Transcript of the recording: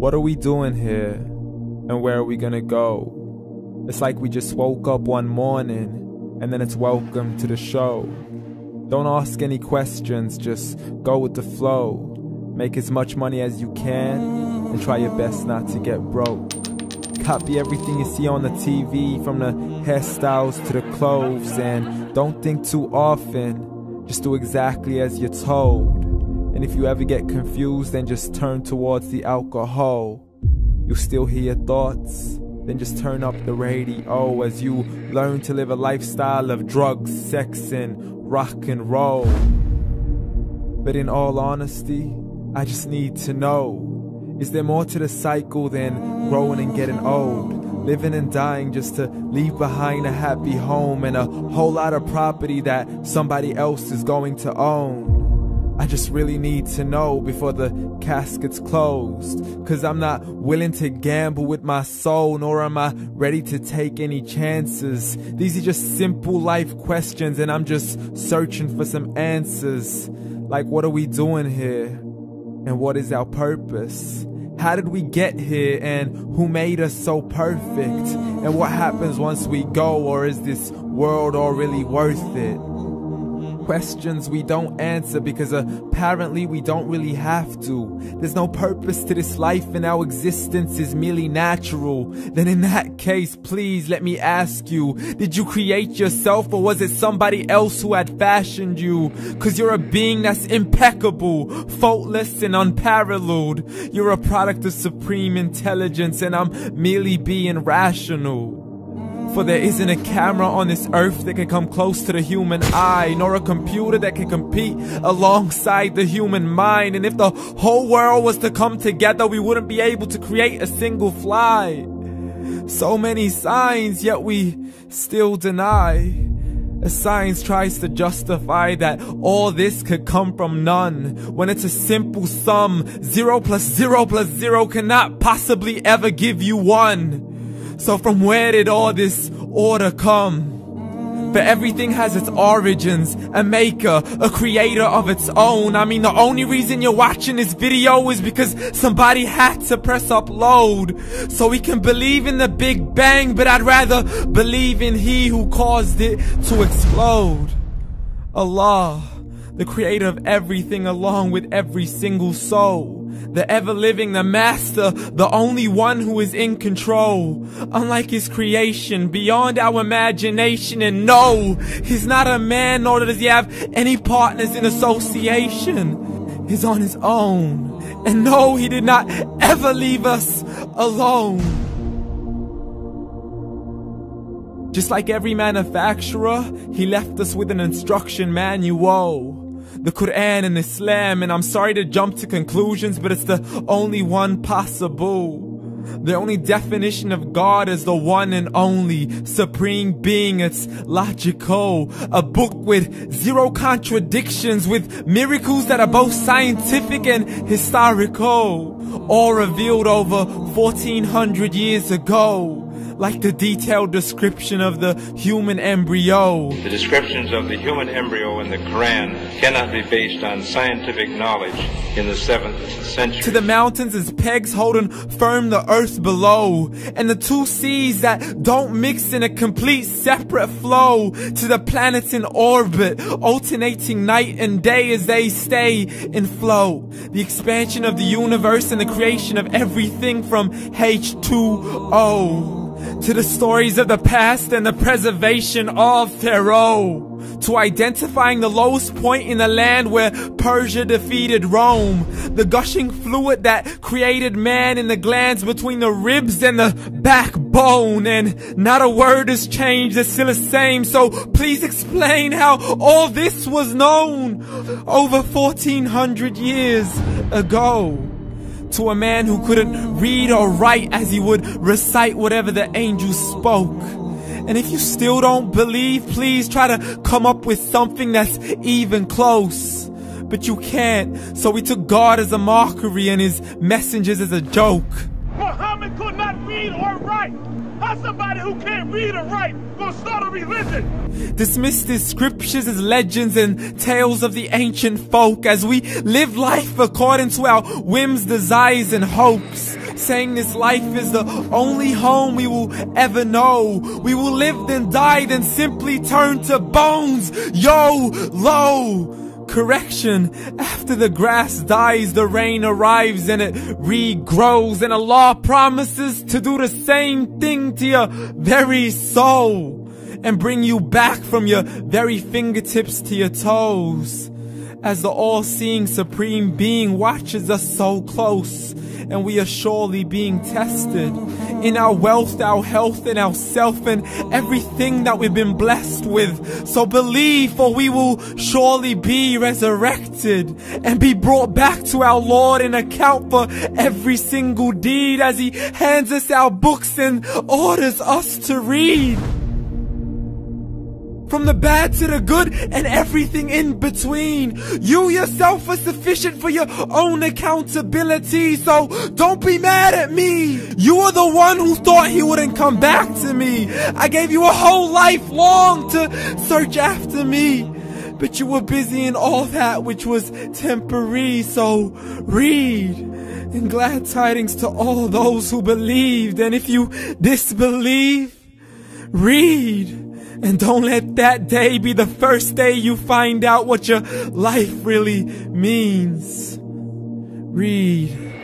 What are we doing here? And where are we gonna go? It's like we just woke up one morning, and then it's welcome to the show. Don't ask any questions, just go with the flow. Make as much money as you can, and try your best not to get broke. Copy everything you see on the TV, from the hairstyles to the clothes, and don't think too often, just do exactly as you're told. And if you ever get confused, then just turn towards the alcohol. You'll still hear your thoughts, then just turn up the radio as you learn to live a lifestyle of drugs, sex, and rock and roll. But in all honesty, I just need to know, is there more to the cycle than growing and getting old? Living and dying just to leave behind a happy home and a whole lot of property that somebody else is going to own. I just really need to know before the casket's closed, 'cause I'm not willing to gamble with my soul, nor am I ready to take any chances. These are just simple life questions, and I'm just searching for some answers. Like, what are we doing here? And what is our purpose? How did we get here, and who made us so perfect? And what happens once we go, or is this world all really worth it? Questions we don't answer because apparently we don't really have to. There's no purpose to this life and our existence is merely natural. Then in that case, please let me ask you, did you create yourself, or was it somebody else who had fashioned you? 'Cause you're a being that's impeccable, faultless and unparalleled. You're a product of supreme intelligence, and I'm merely being rational. For there isn't a camera on this earth that can come close to the human eye, nor a computer that can compete alongside the human mind. And if the whole world was to come together, we wouldn't be able to create a single fly. So many signs, yet we still deny. As science tries to justify that all this could come from none, when it's a simple sum. 0 plus 0 plus 0 cannot possibly ever give you 1. So from where did all this order come? For everything has its origins, a maker, a creator of its own. I mean, the only reason you're watching this video is because somebody had to press upload. So we can believe in the Big Bang, but I'd rather believe in He who caused it to explode. Allah, the creator of everything, along with every single soul. The ever-living, the master, the only one who is in control. Unlike his creation, beyond our imagination. And no, he's not a man, nor does he have any partners in association. He's on his own. And no, he did not ever leave us alone. Just like every manufacturer, he left us with an instruction manual. The Quran and Islam, and I'm sorry to jump to conclusions, but it's the only one possible. The only definition of God is the one and only supreme being. It's logical, a book with 0 contradictions, with miracles that are both scientific and historical, all revealed over 1400 years ago. Like the detailed description of the human embryo. The descriptions of the human embryo in the Quran cannot be based on scientific knowledge in the 7th century. To the mountains as pegs holding firm the earth below, and the 2 seas that don't mix in a complete separate flow. To the planets in orbit, alternating night and day as they stay in flow. The expansion of the universe and the creation of everything from H2O. To the stories of the past and the preservation of Pharaoh. To identifying the lowest point in the land where Persia defeated Rome. The gushing fluid that created man in the glands between the ribs and the backbone. And not a word has changed, it's still the same. So please explain how all this was known over 1400 years ago. To a man who couldn't read or write, as he would recite whatever the angels spoke. And if you still don't believe, please try to come up with something that's even close. But you can't, so we took God as a mockery and his messengers as a joke. Muhammad could not read or write. How's somebody who can't read or write gonna start a religion? Dismissed his scriptures as legends and tales of the ancient folk, as we live life according to our whims, desires, and hopes. saying this life is the only home we will ever know. We will live then die then simply turn to bones. YOLO! Correction, after the grass dies, the rain arrives and it regrows, and Allah promises to do the same thing to your very soul and bring you back from your very fingertips to your toes, as the all-seeing supreme being watches us so close, and we are surely being tested in our wealth, our health, and our self, and everything that we've been blessed with. So believe, for we will surely be resurrected and be brought back to our Lord and account for every single deed, as He hands us our books and orders us to read. From the bad to the good and everything in between. You yourself are sufficient for your own accountability, so don't be mad at me. You are the one who thought He wouldn't come back to me. I gave you a whole life long to search after me, but you were busy in all that which was temporary. So read, and glad tidings to all those who believed. And if you disbelieve, read. And don't let that day be the first day you find out what your life really means. Read.